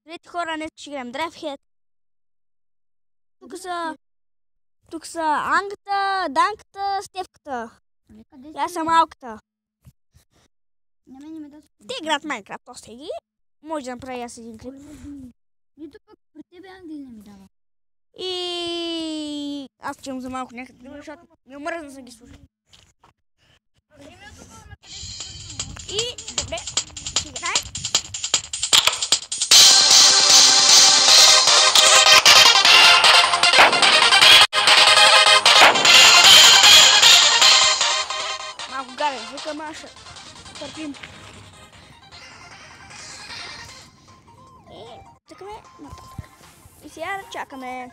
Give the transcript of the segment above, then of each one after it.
Здравейте хора, днес ще играем Драйвхед. Тук са Ангата, Данката, Стевката. Аз съм малката. Те играят Майнкрафт, още ги. Може да направя аз един клип. Нито пък при тебе Ангел не ми дава. И аз чувам за малко някъде друго, защото ми омръзна да ги слушам. И добре, ще играем. Малко гарен звука, Маша. Търпим. И тъкаме нататък. И сега чакаме.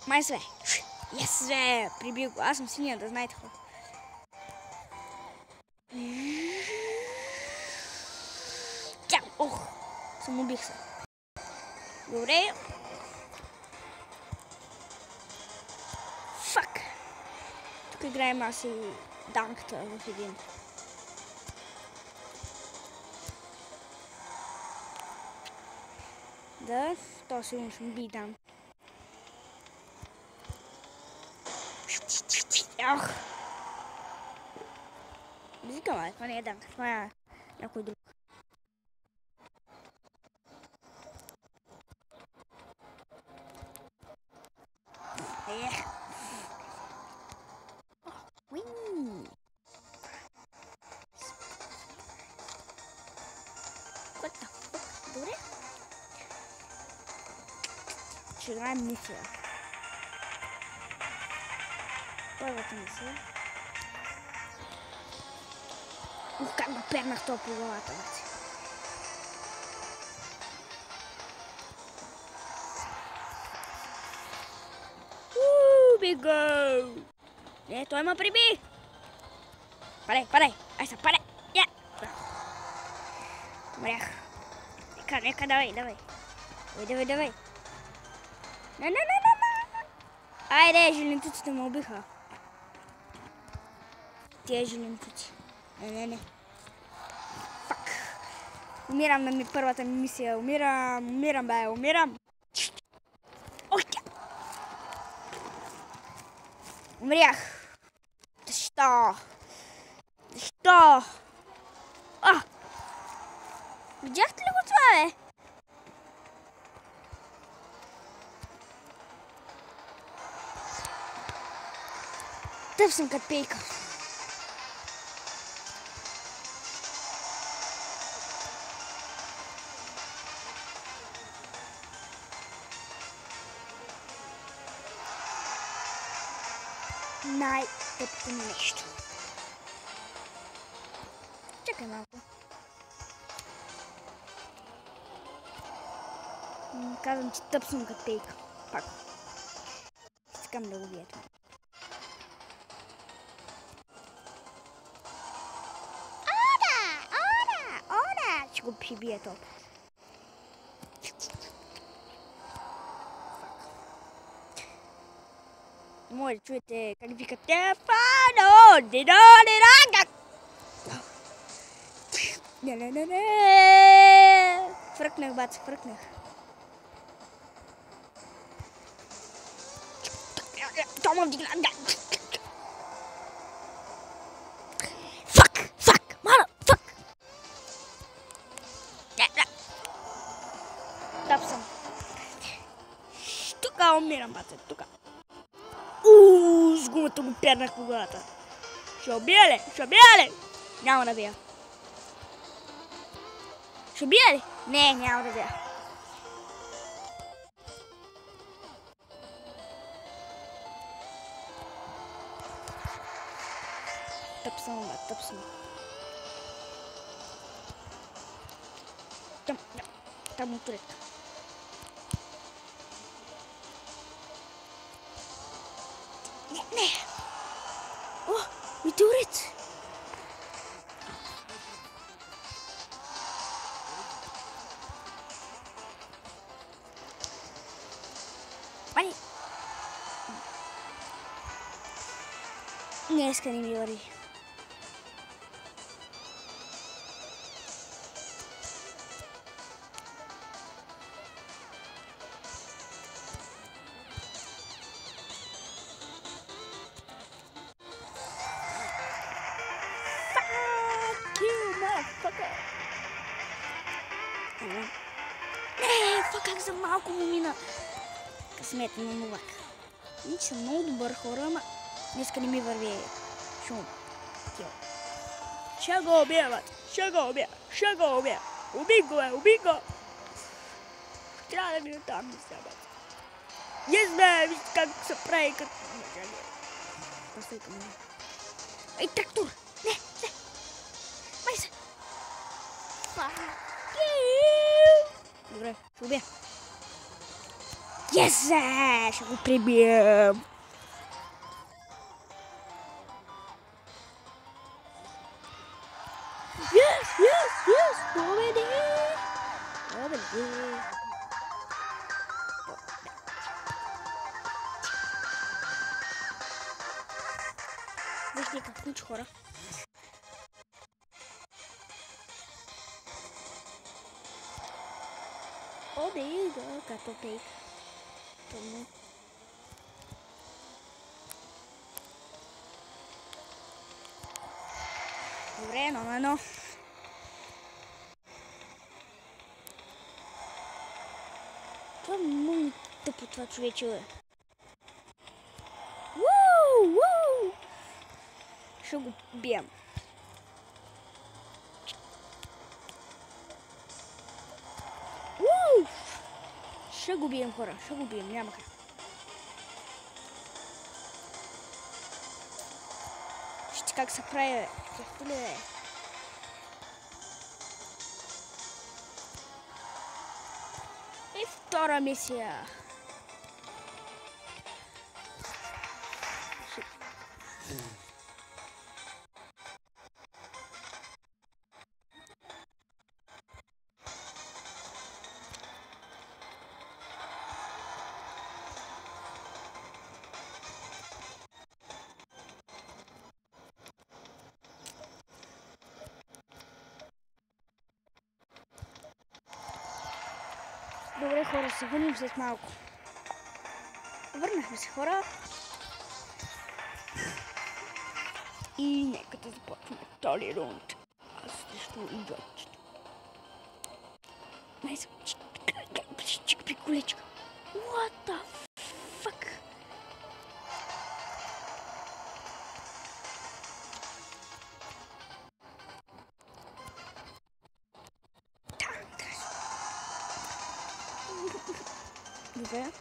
Май све. Yes, све! Прибил го. Аз съм синия, да знаете хора. Ох! Самоубих се. Добре. Фак! Тук играем аз и Данката в един. Да, то сигурно ще би там. Ах! Викам, това не е Данка, това е някой друг. Добре. Ще играем мисия. Първата мисия. Ух, как го пернах това по главата, бе. Биго! Не, той ме приби! Падай! Ай са, падай! Я! Умрях. Нека, давай! Давай! Не! Айде, жилентуците ме убиха. Тия жилентуци. Не. Фак. Умирам на първата ми мисия. Умирам. Ох, тя! Умрях. Защо? Видяхте ли го това, бе? Тъп съм като пейка. Най-тъпто нещо. Чакай малко. Казвам, че тъп съм като пейка. Пак. Искам да го видя това. Ще го прибия топ. Може да чуете как викат Стефано! Фръкнах, баца, фръкнах. Тома вдигна. Фак! Мара, фак! Тъп съм. Тука умирам, баца, тука. С гумата го пернах по главата. Ще убия ли? Няма да бия. Ще убия ли? Не, няма да бия. Тъп съм. Там отурек. Не. О, метеорит. Ай. Днеска не ми вари. как за малко му мина късмета на Новак. И че съм много добър хора, ама днеска не ми върви шум. Ще го убия, бат. Ще го убия. Уби го. Трябва да мина там, не сега, бат. Бе, вижте как се прави като... Ей, трактор! Не! Май се! Добре, ще убия. Ще го прибием. Победи! Вижте как ключ, хора. Обига, като пейк. Тъмно. Добре, 1-1. Това много тъпо това човече, бе. Ще го бием. Ще го бием, хора. Няма как. Вижте как се прави, бе. Чехте ли, бе? И втора мисия. Добре, хора, се върнем след малко. Върнахме се, хора. И нека да започнем втори рунд. Аз срещу идиотчето. Найс, чик, колечка. What the fuck? Добре.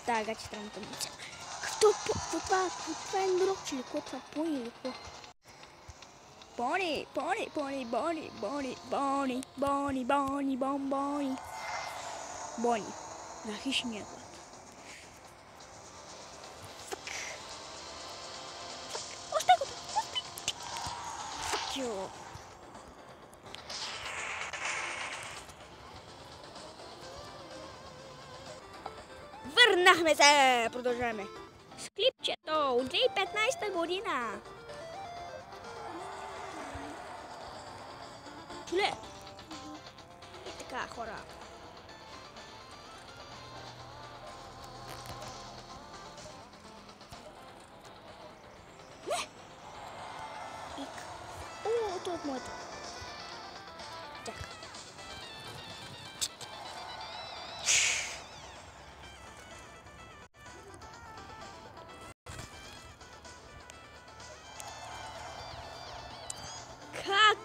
Да, гачи трябва да мисля. Това е нрок, или какво това? Пони или какво? Бони. На хищния глад. Още го! Fuck you! Върнахме се! Продължаваме. С клипчето от 2015 година. Чуле! И така, хора. Не! О, това от моето. Чакай. Как?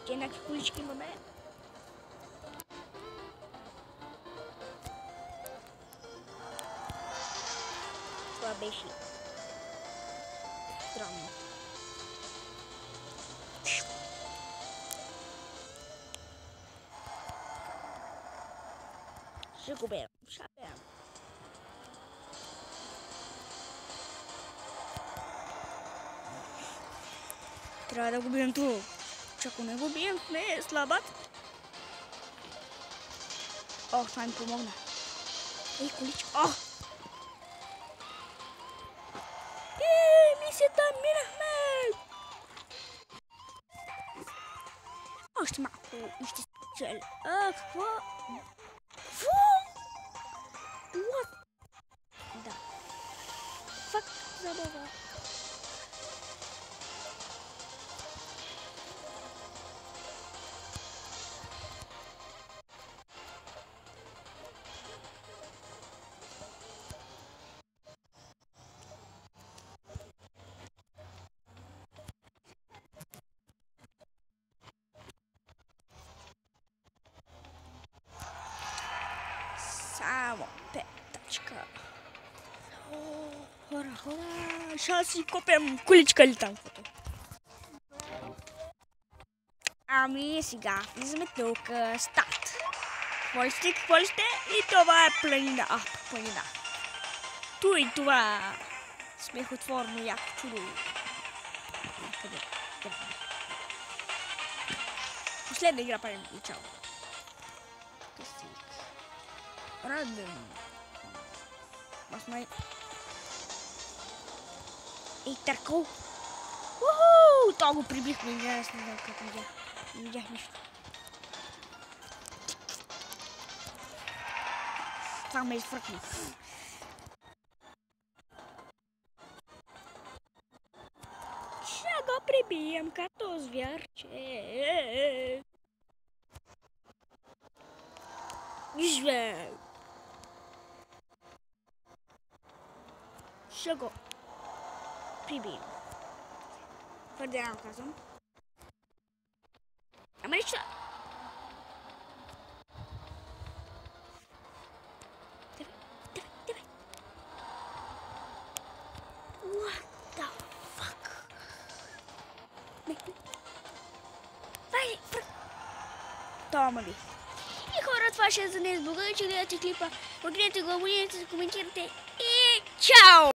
Те някакви колички имаме. Това беше странно. Ще го берем. Трябва да го бием това. Ако не го бием, не е слабат. О, това ми помогна. Ей, количка. О! Мисията, минахме! Още малко и ще спечеля. Какво? Какво? What? Да. Фак, забава. Culička. Hora, hora. Așa si копим куличка ли там фото. Ами сега влизаме тук. Старт. Какво ли сте? И това е планина. Планина. Ту и това смехотворно яко чудо. Последна игра правим начало. Рандъм. Аз май... Ей, търкал! Уху! Това го прибихме, не знам как видях. Не видях нищо. Това ме изфръкна. Ще го прибием като звярче. Живе! Ще го прибием. Твърде рано казвам. Ама нищо. Давай. What the fuck? Вай, Тома би. И хора, това ще е за днес. Благодаря, че гледате клипа. Покринете го, абонирайте се, коментирайте и чао!